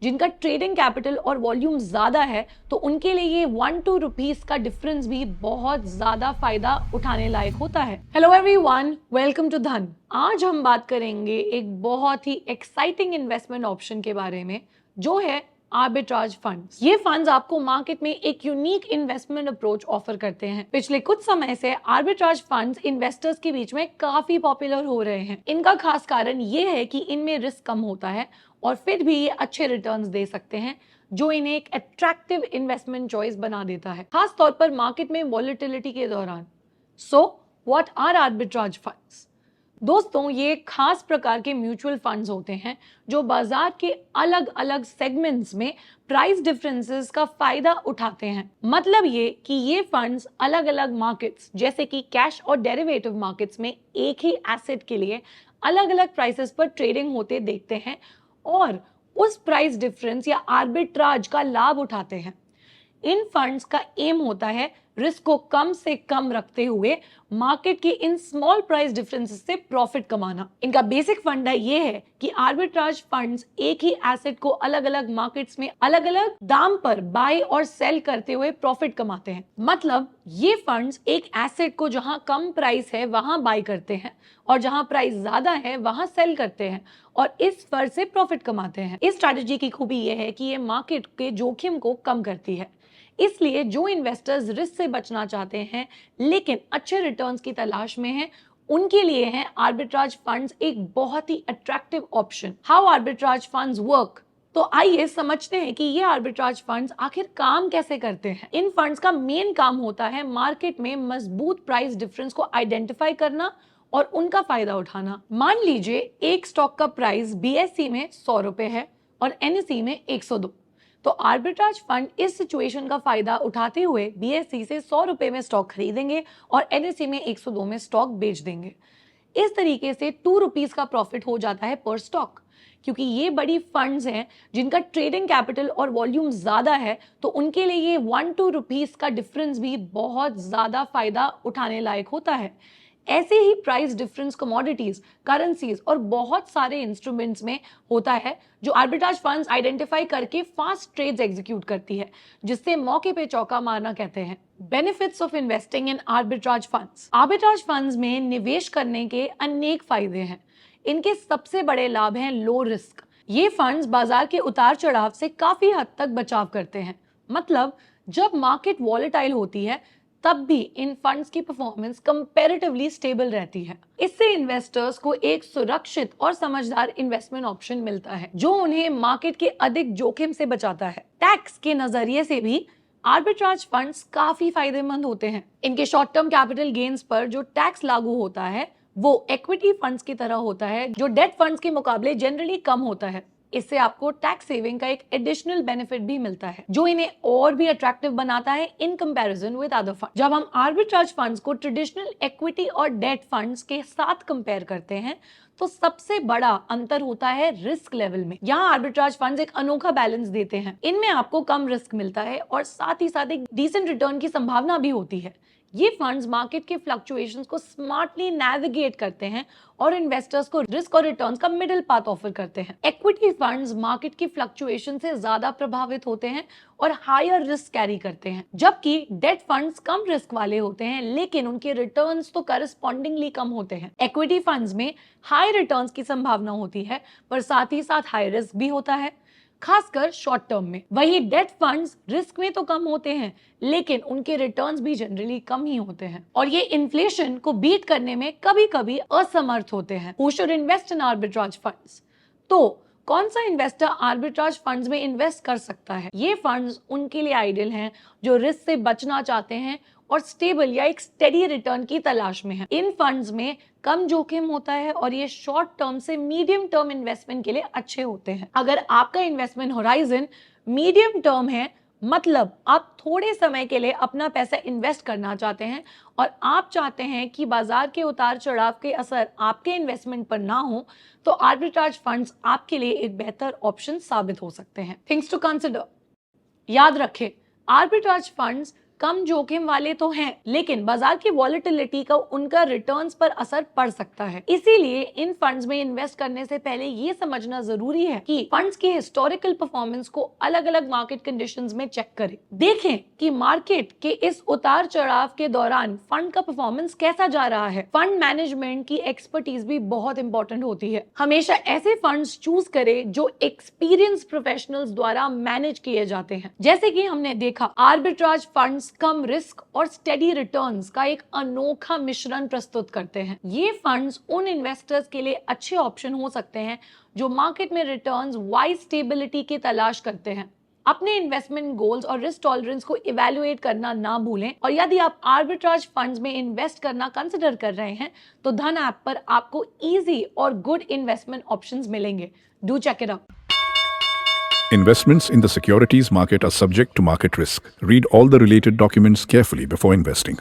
जिनका trading capital और volume ज्यादा है, तो उनके लिए ये 1-2 रुपीस का डिफरेंस भी बहुत ज्यादा फायदा उठाने लायक होता है। हेलो एवरीवन, वेलकम टू धन। आज हम बात करेंगे एक बहुत ही एक्साइटिंग इन्वेस्टमेंट ऑप्शन के बारे में, जो है आर्बिट्राज फंड्स। ये फंड्स आपको मार्केट में एक यूनिक इन्वेस्टमेंट अप्रोच ऑफर करते हैं। पिछले कुछ समय से आर्बिट्राज फंड्स इन्वेस्टर्स के बीच में काफी पॉपुलर हो रहे हैं। इनका खास कारण ये है कि इनमें रिस्क कम होता है और फिर भी ये अच्छे रिटर्न्स दे सकते हैं, जो इन्हें एक अट्रैक्टिव इन्वेस्टमेंट चॉइस बना देता है, खास तौर पर मार्केट में वॉलेटिलिटी के दौरान। So what are arbitrage funds? दोस्तों, ये खास प्रकार के म्यूचुअल फंड्स होते हैं जो बाजार के अलग अलग सेगमेंट्स में प्राइस डिफरेंसेस का फायदा उठाते हैं। मतलब ये कि ये फंड्स अलग अलग मार्केट्स जैसे कि कैश और डेरिवेटिव मार्केट्स में एक ही एसेट के लिए अलग अलग प्राइसेस पर ट्रेडिंग होते देखते हैं और उस प्राइस डिफरेंस या आर्बिट्राज का लाभ उठाते हैं। इन फंड्स का एम होता है रिस्क को कम से कम रखते हुए मार्केट के इन स्मॉल प्राइस डिफरेंसेस से प्रॉफिट कमाना। इनका बेसिक फंडा ये है कि आर्बिट्राज फंड्स एक ही एसेट को अलग अलग मार्केट्स में अलग अलग दाम पर बाय और सेल करते हुए प्रॉफिट कमाते हैं। मतलब ये फंड्स एक एसेट को जहां कम प्राइस है वहां बाय करते हैं और जहां प्राइस ज्यादा है वहां सेल करते हैं और इस फर्क से प्रॉफिट कमाते हैं। इस स्ट्रैटेजी की खूबी यह है कि ये मार्केट के जोखिम को कम करती है। इसलिए जो इन्वेस्टर्स रिस्क से बचना चाहते हैं लेकिन अच्छे रिटर्न्स की तलाश में हैं, उनके लिए हैं आर्बिट्राज फंड्स एक बहुत ही attractive option. How arbitrage funds work? तो आइए समझते हैं कि ये आर्बिट्राज फंड्स आखिर काम कैसे करते हैं। इन फंड्स का मेन काम होता है मार्केट में मजबूत प्राइस डिफरेंस को आइडेंटिफाई करना और उनका फायदा उठाना। मान लीजिए एक स्टॉक का प्राइस बीएसई में 100 रुपए है और एनएसई में 102। तो आर्बिट्राज फंड इस सिचुएशन का फायदा उठाते हुए बीएसई से 100 रुपए में स्टॉक खरीदेंगे और एनएसई में 102 में स्टॉक बेच देंगे। इस तरीके से 2 रुपीस का प्रॉफिट हो जाता है पर स्टॉक। क्योंकि ये बड़ी फंड्स हैं जिनका ट्रेडिंग कैपिटल और वॉल्यूम ज्यादा है, तो उनके लिए ये 1-2 रुपीस का डिफरेंस भी बहुत ज्यादा फायदा उठाने लायक होता है। ऐसे ही प्राइस डिफरेंस कमोडिटीज, करेंसीज और बहुत सारे इंस्ट्रूमेंट्स में होता है, जो आर्बिट्राज फंड्स आइडेंटिफाई करके फास्ट ट्रेड्स एग्जीक्यूट करती है, जिससे मौके पे चौका मारना कहते हैं। Benefits of investing in arbitrage funds. Arbitrage funds में निवेश करने के अनेक फायदे हैं। इनके सबसे बड़े लाभ हैं लो रिस्क। ये फंड्स बाजार के उतार चढ़ाव से काफी हद तक बचाव करते हैं। मतलब जब मार्केट वॉलेटाइल होती है तब भी इन फंड्स की परफॉर्मेंस कंपैरेटिवली स्टेबल रहती है। इससे इन्वेस्टर्स को एक सुरक्षित और समझदार इन्वेस्टमेंट ऑप्शन मिलता है, जो उन्हें मार्केट के अधिक जोखिम से बचाता है। टैक्स के नजरिए से भी आर्बिट्राज फंड्स काफी फायदेमंद होते हैं। इनके शॉर्ट टर्म कैपिटल गेन्स पर जो टैक्स लागू होता है वो इक्विटी फंड्स की तरह होता है, जो डेट फंड्स के मुकाबले जनरली कम होता है। इससे आपको टैक्स सेविंग का एक एडिशनल बेनिफिट भी मिलता है, जो इन्हें और भी अट्रैक्टिव बनाता है in comparison with other fund. जब हम आर्बिट्राज फंड्स को ट्रेडिशनल इक्विटी और डेट फंड्स के साथ कंपेयर करते हैं, तो सबसे बड़ा अंतर होता है रिस्क लेवल में। यहाँ आर्बिट्राज फंड्स एक अनोखा बैलेंस देते हैं। इनमें आपको कम रिस्क मिलता है और साथ ही साथ एक डिसेंट रिटर्न की संभावना भी होती है। ये फंड्स मार्केट के फ्लक्चुएशंस को स्मार्टली नेविगेट करते हैं और इन्वेस्टर्स को रिस्क और रिटर्न्स का मिडिल पाथ ऑफर करते हैं। इक्विटी फंड्स मार्केट की फ्लक्चुएशन से ज्यादा प्रभावित होते हैं और हायर रिस्क कैरी करते हैं, जबकि डेट फंड्स कम रिस्क वाले होते हैं लेकिन उनके रिटर्न्स तो करस्पॉन्डिंगली कम होते हैं। इक्विटी फंड्स में हाई रिटर्न्स की संभावना होती है पर साथ ही साथ हाई रिस्क भी होता है, खासकर शॉर्ट टर्म में। वही डेट फंड्स रिस्क में तो कम होते हैं लेकिन उनके रिटर्न्स भी जनरली कम ही होते हैं और ये इन्फ्लेशन को बीट करने में कभी कभी असमर्थ होते हैं। Who should invest in arbitrage funds? तो कौन सा इन्वेस्टर आर्बिट्राज फंड्स में इन्वेस्ट कर सकता है? ये फंड्स उनके लिए आइडियल हैं जो रिस्क से बचना चाहते हैं और स्टेबल या एक स्टेडी रिटर्न की तलाश में है। इन फंड्स में कम जोखिम होता है और ये शॉर्ट टर्म से मीडियम टर्म इन्वेस्टमेंट के लिए अच्छे होते हैं। अगर आपका इन्वेस्टमेंट होराइजन मीडियम टर्म है, मतलब आप थोड़े समय के लिए अपना पैसा इन्वेस्ट करना चाहते हैं और आप चाहते हैं कि बाजार के उतार चढ़ाव के असर आपके इन्वेस्टमेंट पर ना हो, तो आर्बिट्राज फंड्स आपके लिए एक बेहतर ऑप्शन साबित हो सकते हैं। Things to consider. याद रखें, आर्बिट्राज फंड्स कम जोखिम वाले तो हैं, लेकिन बाजार की वॉलेटिलिटी का उनका रिटर्न्स पर असर पड़ सकता है। इसीलिए इन फंड्स में इन्वेस्ट करने से पहले ये समझना जरूरी है कि फंड्स की हिस्टोरिकल परफॉर्मेंस को अलग अलग मार्केट कंडीशंस में चेक करें। देखें कि मार्केट के इस उतार चढ़ाव के दौरान फंड का परफॉर्मेंस कैसा जा रहा है। फंड मैनेजमेंट की एक्सपर्टीज भी बहुत इंपॉर्टेंट होती है। हमेशा ऐसे फंड्स चूज करें जो एक्सपीरियंस प्रोफेशनल्स द्वारा मैनेज किए जाते हैं। जैसे कि हमने देखा, आर्बिट्राज फंड्स कम रिस्क और स्टेडी रिटर्न्स का एक अनोखा मिश्रण प्रस्तुत करते हैं। ये फंड्स उन इन्वेस्टर्स के लिए अच्छे ऑप्शन हो सकते हैं जो मार्केट में रिटर्न्स वाइज स्टेबिलिटी की तलाश करते हैं। अपने इन्वेस्टमेंट गोल्स और रिस्क टॉलरेंस को इवैल्यूएट करना ना भूलें। और यदि आप आर्बिट्राज फंड्स में इन्वेस्ट करना कंसिडर कर रहे हैं तो धन ऐप पर आपको इजी और गुड इन्वेस्टमेंट ऑप्शंस मिलेंगे। Do check it out. Investments in the securities market are subject to market risk. Read all the related documents carefully before investing.